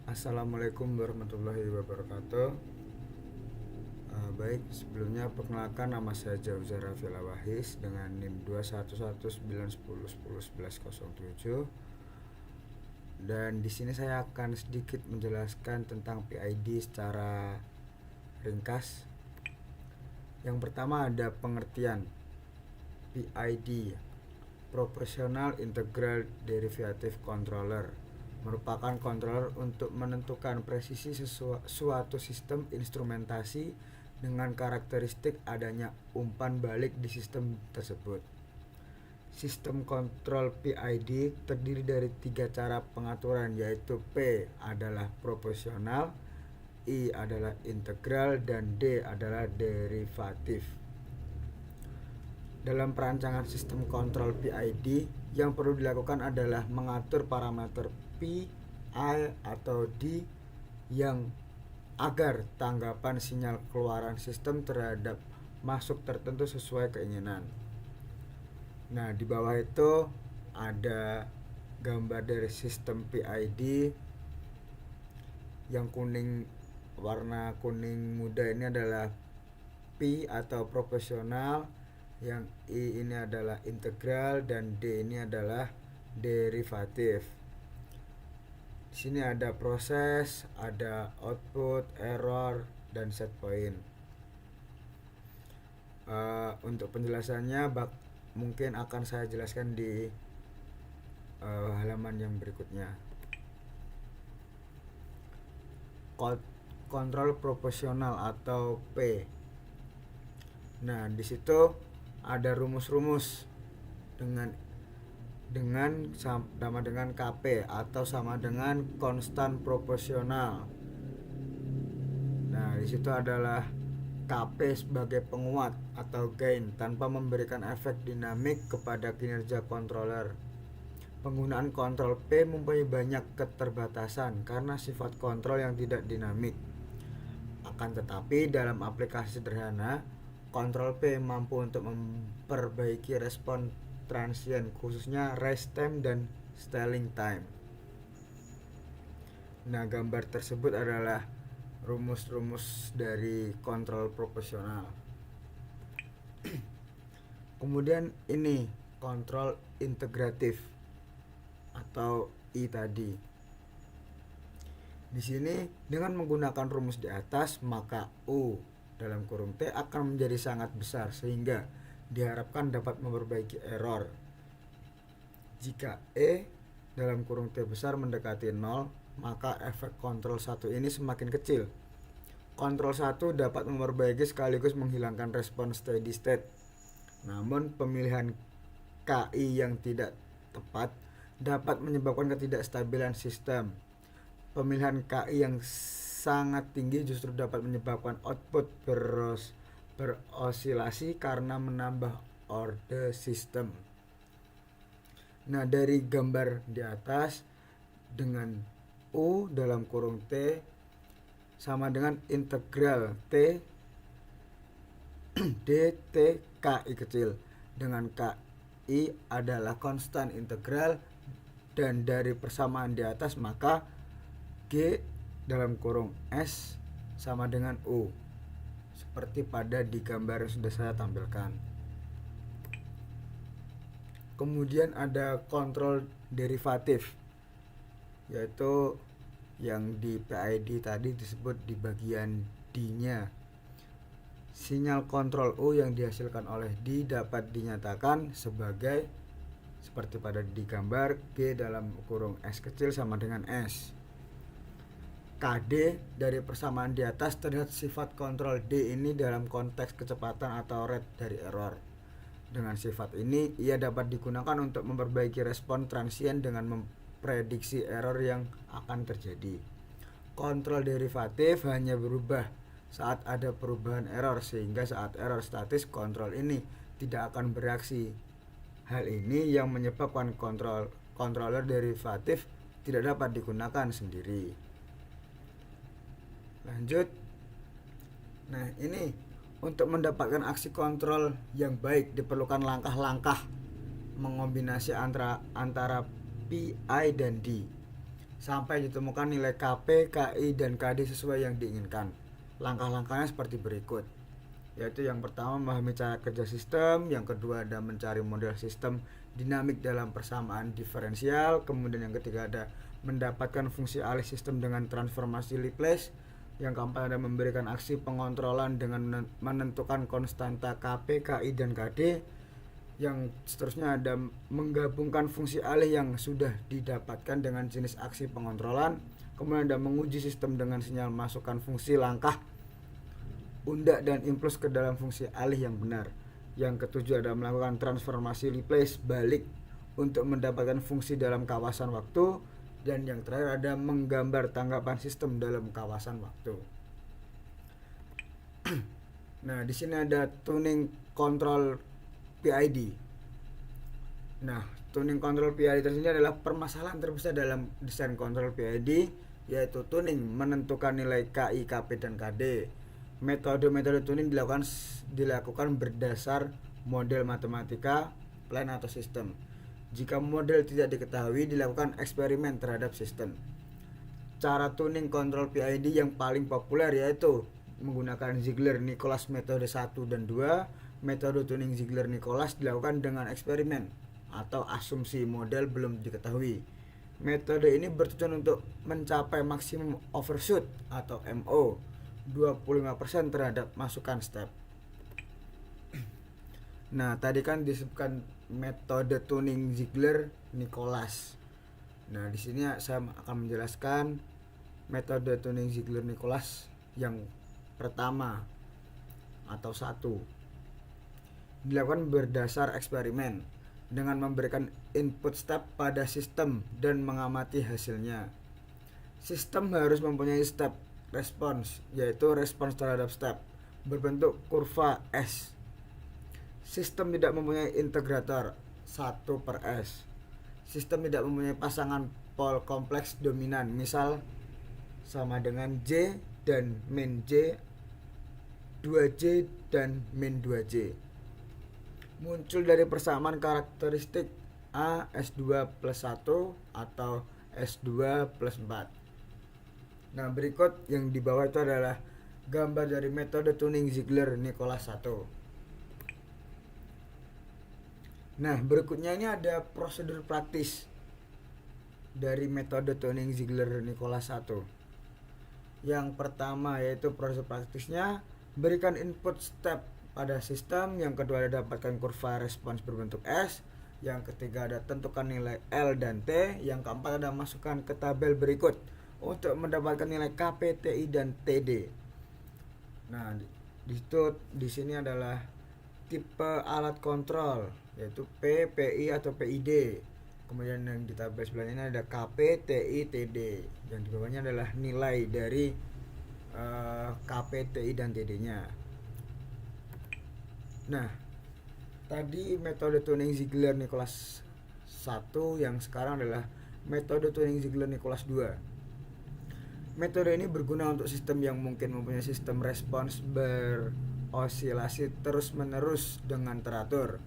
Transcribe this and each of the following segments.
Assalamualaikum warahmatullahi wabarakatuh. Baik, sebelumnya perkenalkan nama saya Jauzar Rafil Awahis dengan NIM 21191011107. Dan di sini saya akan sedikit menjelaskan tentang PID secara ringkas. Yang pertama ada pengertian PID, Proportional Integral Derivative Controller, merupakan controller untuk menentukan presisi suatu sistem instrumentasi dengan karakteristik adanya umpan balik di sistem tersebut. Sistem kontrol PID terdiri dari 3 cara pengaturan, yaitu P adalah proporsional, I adalah integral, dan D adalah derivatif. Dalam perancangan sistem kontrol PID, yang perlu dilakukan adalah mengatur parameter P, I, atau D yang agar tanggapan sinyal keluaran sistem terhadap masuk tertentu sesuai keinginan. Nah, di bawah itu ada gambar dari sistem PID. Yang kuning, warna kuning muda ini adalah P atau proporsional, yang I ini adalah integral, dan D ini adalah derivatif. Di sini ada proses, ada output, error, dan set point. Untuk penjelasannya mungkin akan saya jelaskan di halaman yang berikutnya. Kontrol proporsional atau P. Nah, di situ ada rumus-rumus dengan sama dengan KP atau sama dengan konstan proporsional. Nah, di situ adalah KP sebagai penguat atau gain tanpa memberikan efek dinamik kepada kinerja controller. Penggunaan kontrol P mempunyai banyak keterbatasan karena sifat kontrol yang tidak dinamik. Akan tetapi dalam aplikasi sederhana, kontrol P mampu untuk memperbaiki respon transient, khususnya rest time dan stalling time. Nah, gambar tersebut adalah rumus-rumus dari kontrol proporsional. Kemudian ini kontrol integratif atau I tadi. Di sini dengan menggunakan rumus di atas, maka U dalam kurung T akan menjadi sangat besar sehingga diharapkan dapat memperbaiki error. Jika E dalam kurung T besar mendekati 0, maka efek kontrol 1 ini semakin kecil. Kontrol 1 dapat memperbaiki sekaligus menghilangkan respon steady state. Namun pemilihan KI yang tidak tepat dapat menyebabkan ketidakstabilan sistem. Pemilihan KI yang sangat tinggi justru dapat menyebabkan output berosilasi karena menambah order sistem. Nah, dari gambar di atas, dengan U dalam kurung T sama dengan integral T dt KI kecil, dengan KI adalah konstan integral, dan dari persamaan di atas maka G dalam kurung S sama dengan U, seperti pada di gambar yang sudah saya tampilkan. Kemudian ada kontrol derivatif, yaitu yang di PID tadi disebut di bagian D-nya. Sinyal kontrol U yang dihasilkan oleh D dapat dinyatakan sebagai seperti pada di gambar, G dalam kurung S kecil sama dengan S. KD dari persamaan di atas terlihat sifat kontrol D ini dalam konteks kecepatan atau rate dari error. Dengan sifat ini, ia dapat digunakan untuk memperbaiki respon transient dengan memprediksi error yang akan terjadi. Kontrol derivatif hanya berubah saat ada perubahan error, sehingga saat error statis kontrol ini tidak akan bereaksi. Hal ini yang menyebabkan controller derivatif tidak dapat digunakan sendiri. Lanjut. Nah, ini untuk mendapatkan aksi kontrol yang baik diperlukan langkah-langkah mengombinasi antara PI dan D. sampai ditemukan nilai KP, KI, dan KD sesuai yang diinginkan. Langkah-langkahnya seperti berikut, yaitu yang pertama memahami cara kerja sistem, yang kedua ada mencari model sistem dinamik dalam persamaan diferensial, kemudian yang ketiga ada mendapatkan fungsi alih sistem dengan transformasi Laplace, yang keempat ada memberikan aksi pengontrolan dengan menentukan konstanta KP, KI, dan KD, yang seterusnya ada menggabungkan fungsi alih yang sudah didapatkan dengan jenis aksi pengontrolan, kemudian ada menguji sistem dengan sinyal masukkan fungsi langkah undak dan impuls ke dalam fungsi alih yang benar. Yang ketujuh ada melakukan transformasi Laplace balik untuk mendapatkan fungsi dalam kawasan waktu, dan yang terakhir ada menggambar tanggapan sistem dalam kawasan waktu. Nah, di sini ada tuning control PID. Nah, tuning control PID tersebut adalah permasalahan terbesar dalam desain kontrol PID, yaitu tuning menentukan nilai KI, KP, dan KD. Metode-metode tuning dilakukan berdasar model matematika, plan atau sistem. Jika model tidak diketahui, dilakukan eksperimen terhadap sistem. Cara tuning kontrol PID yang paling populer yaitu menggunakan Ziegler-Nicholas metode 1 dan 2. Metode tuning Ziegler-Nicholas dilakukan dengan eksperimen atau asumsi model belum diketahui. Metode ini bertujuan untuk mencapai maksimum overshoot atau MO 25% terhadap masukan step. Nah, tadi kan disebutkan metode tuning Ziegler-Nicholas. Nah, di sini saya akan menjelaskan metode tuning Ziegler-Nicholas yang pertama atau 1. Dilakukan berdasar eksperimen dengan memberikan input step pada sistem dan mengamati hasilnya. Sistem harus mempunyai step response, yaitu respons terhadap step, berbentuk kurva S. Sistem tidak mempunyai integrator 1/S. Sistem tidak mempunyai pasangan pol kompleks dominan, misal sama dengan J dan min J, 2J dan min 2J. Muncul dari persamaan karakteristik A S2 plus 1 atau S2 plus 4. Nah, berikut yang di bawah itu adalah gambar dari metode tuning Ziegler-Nicholas 1. Nah, berikutnya ini ada prosedur praktis dari metode tuning Ziegler-Nicholas 1. Yang pertama yaitu prosedur praktisnya, berikan input step pada sistem, yang kedua ada dapatkan kurva respons berbentuk S, yang ketiga ada tentukan nilai L dan T, yang keempat ada masukkan ke tabel berikut untuk mendapatkan nilai KP, TI, dan TD. Nah, di sini adalah tipe alat kontrol yaitu P, PI atau PID. Kemudian yang di tabel sebelahnya ada KP, TI, TD. Yang di bawahnya adalah nilai dari KP, TI, dan TD-nya. Nah, tadi metode tuning Ziegler-Nicholas 1, yang sekarang adalah metode tuning Ziegler-Nicholas 2. Metode ini berguna untuk sistem yang mungkin mempunyai sistem respons berosilasi terus-menerus dengan teratur.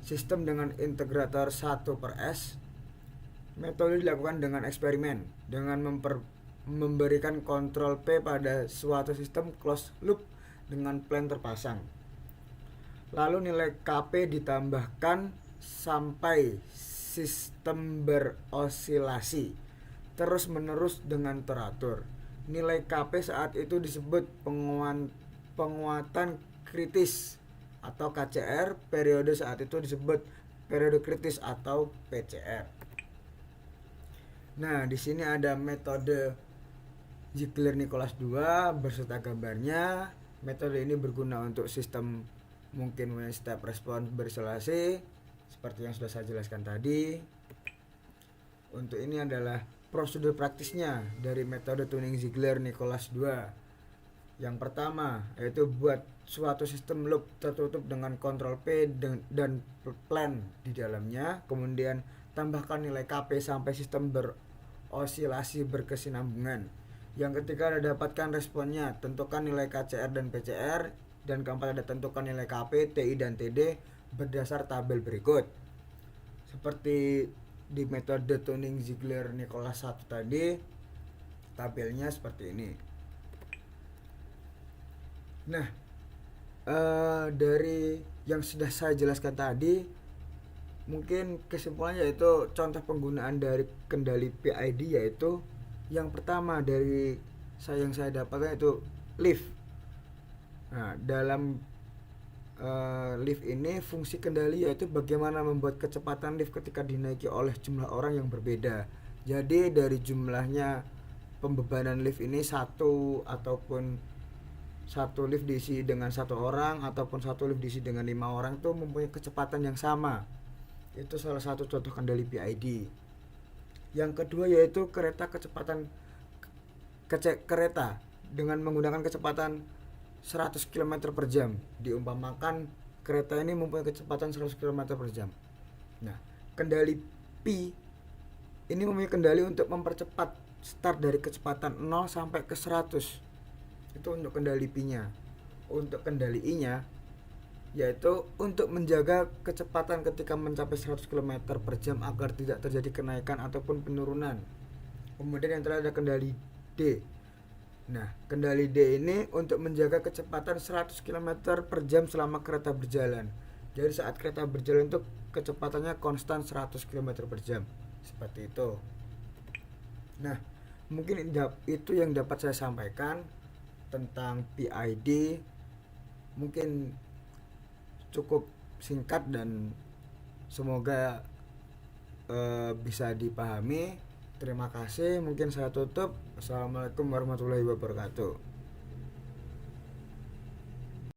Sistem dengan integrator 1/S. Metode dilakukan dengan eksperimen dengan memberikan kontrol P pada suatu sistem closed loop dengan plan terpasang. Lalu nilai KP ditambahkan sampai sistem berosilasi terus-menerus dengan teratur. Nilai KP saat itu disebut penguatan kritis atau KCR. Periode saat itu disebut periode kritis atau PCR. Nah, di sini ada metode Ziegler-Nicholas 2 beserta gambarnya. Metode ini berguna untuk sistem mungkin mempunyai step respon berisolasi seperti yang sudah saya jelaskan tadi. Untuk ini adalah prosedur praktisnya dari metode tuning Ziegler-Nicholas 2. Yang pertama yaitu buat suatu sistem loop tertutup dengan kontrol P dan plan di dalamnya. Kemudian tambahkan nilai KP sampai sistem berosilasi berkesinambungan. Yang ketiga ada dapatkan responnya, tentukan nilai KCR dan PCR. Dan keempat ada tentukan nilai KP, TI, dan TD berdasar tabel berikut. Seperti di metode tuning Ziegler-Nicholas 1 tadi tabelnya seperti ini. Nah, dari yang sudah saya jelaskan tadi, mungkin kesimpulannya yaitu contoh penggunaan dari kendali PID, yaitu yang pertama dari yang saya dapatkan itu lift. Nah, dalam lift ini fungsi kendali yaitu bagaimana membuat kecepatan lift ketika dinaiki oleh jumlah orang yang berbeda. Jadi dari jumlahnya pembebanan lift ini satu, ataupun satu lift diisi dengan satu orang, ataupun satu lift diisi dengan 5 orang, itu mempunyai kecepatan yang sama. Itu salah satu contoh kendali PID. Yang kedua yaitu kereta dengan menggunakan kecepatan 100 km per jam. Diumpamakan kereta ini mempunyai kecepatan 100 km per jam. Nah, kendali P ini mempunyai kendali untuk mempercepat start dari kecepatan 0 sampai ke 100. Itu untuk kendali P-nya. Untuk kendali I-nya yaitu untuk menjaga kecepatan ketika mencapai 100 km per jam agar tidak terjadi kenaikan ataupun penurunan. Kemudian yang terakhir ada kendali D. Nah, kendali D ini untuk menjaga kecepatan 100 km per jam selama kereta berjalan. Jadi saat kereta berjalan itu kecepatannya konstan 100 km per jam. Seperti itu. Nah, mungkin itu yang dapat saya sampaikan tentang PID. Mungkin cukup singkat dan semoga bisa dipahami. Terima kasih. Mungkin saya tutup. Assalamualaikum warahmatullahi wabarakatuh.